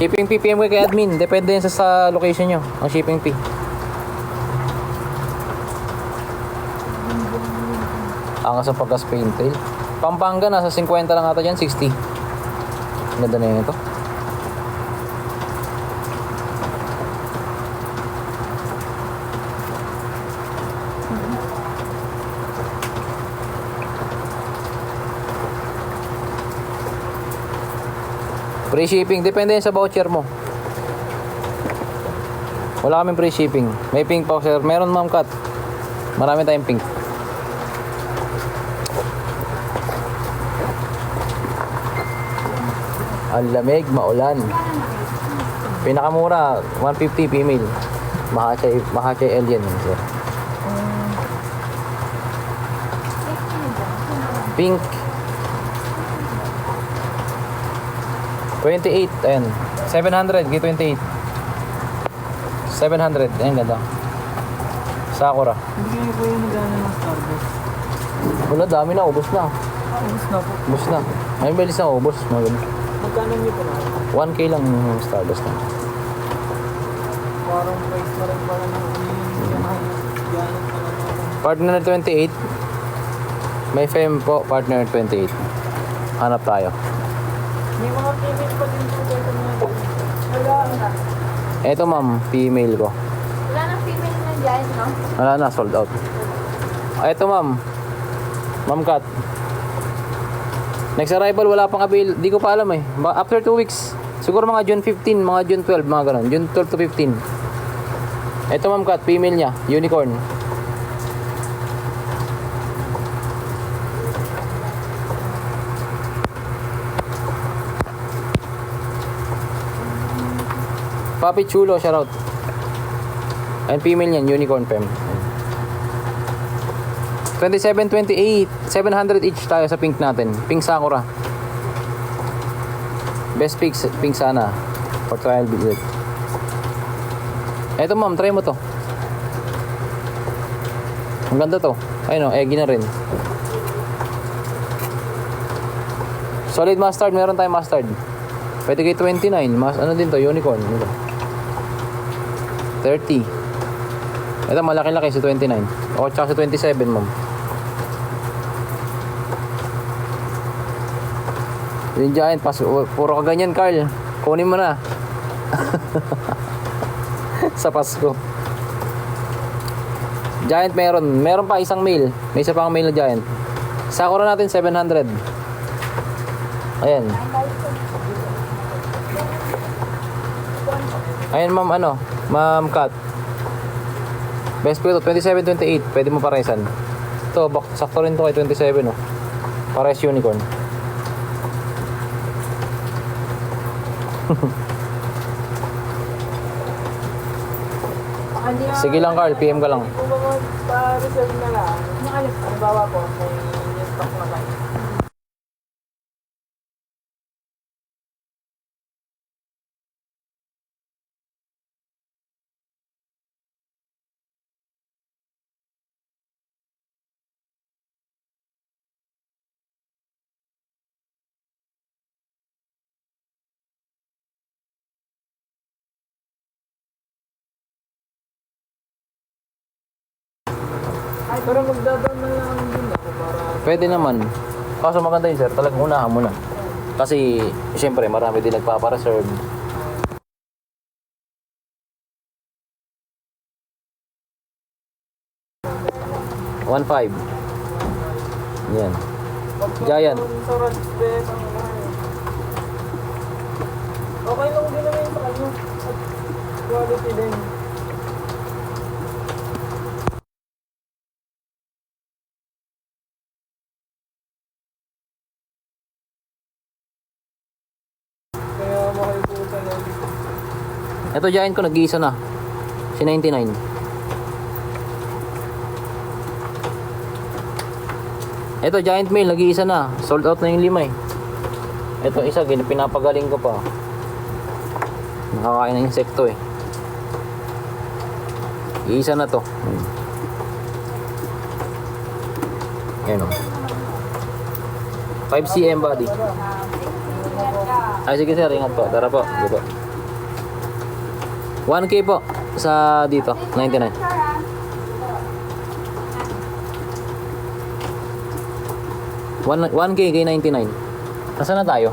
Shipping fee, PM ko kay admin. Depende yan sa location nyo. Ang shipping fee. Ang sa pagka Spain Trail. Pampanga, nasa 50 lang ata dyan. 60. Ganda na yun ito. Free shipping, depende yan sa voucher mo. Wala kaming free shipping. May pink pa sir. Meron ma'am cut. Marami tayong pink. Ang lamig, maulan. Pinakamura 150 female. Mahachay alien yun sir. Pink 28, ayan. 700, get 28. 700, ayan ganda. Sakura. Hindi kayo po yung nagana ng Starbucks. Wala, dami na, ubos na. Ubus na po. Ubos na. May bilis na ubos. Magkano niyo po na? 1K lang yung Starbucks na. Parang price na rin pala ng ganit na lang. Partner 28. May fem po, partner 28. Hanap tayo. May mga female pa din po dito mga. Wala na. Eto ma'am, female ko. Wala nang female na dyan, no? Wala na, sold out. Eto ma'am. Ma'am Kat. Next arrival, wala pang avail. Di ko pa alam eh. After 2 weeks. Siguro mga June 15, mga June 12, mga ganun. June 12 to 15. Eto ma'am Kat, female niya. Unicorn. Papi Chulo, shoutout. And female niyan, unicorn fem. 27, 28, 700 each tayo sa pink natin. Pink Sakura. Best pink sana. For trial visit. Eto ma'am, try mo to. Ang ganda to. Ayun o, eggy na rin. Solid mustard, meron tayong mustard. Pwede kay 29. Ano din to, unicorn. 30. Ito malaki-laki sa 29. O tsaka sa 27 ma'am. Yung giant pas puro ka ganyan Carl. Kunin mo na. Sa Pasko. Giant meron pa isang male. May isa pang male na giant. Sakura natin 700. Ayan. Ayan ma'am ano, ma'am Kat. Best po ito, 27, 28. Pwede mo paresan. Ito, sakto rin to kay 27 oh. Pares unicorn. Sige lang Carl, PM ka lang. Kung mga pa-reserve na lang, halimbawa po, may stock na kayo. Pero magdadaan na lang din ako para... Pwede naman. Kaso maganda yun sir, talagang unahan mo na. Kasi, siyempre, marami din nagpapareserve. $1.5. Yan. Giant. Sa Radsbet, ang okay lang din naman sa kanya. At quality din. Kaya mahal po talaga. Ito giant ko, nag-iisa na. Si 99. Ito giant male, nag-iisa na. Sold out na yung 5 eh. Ito isa, pinapagaling ko pa. Nakakain ng insekto eh. Iisa na to. Ayan o. 5 cm body. Ay sige sir, ingat po. Tara po. Sige po. 1K po sa dito, 99. 1K kay 99. Nasaan na tayo?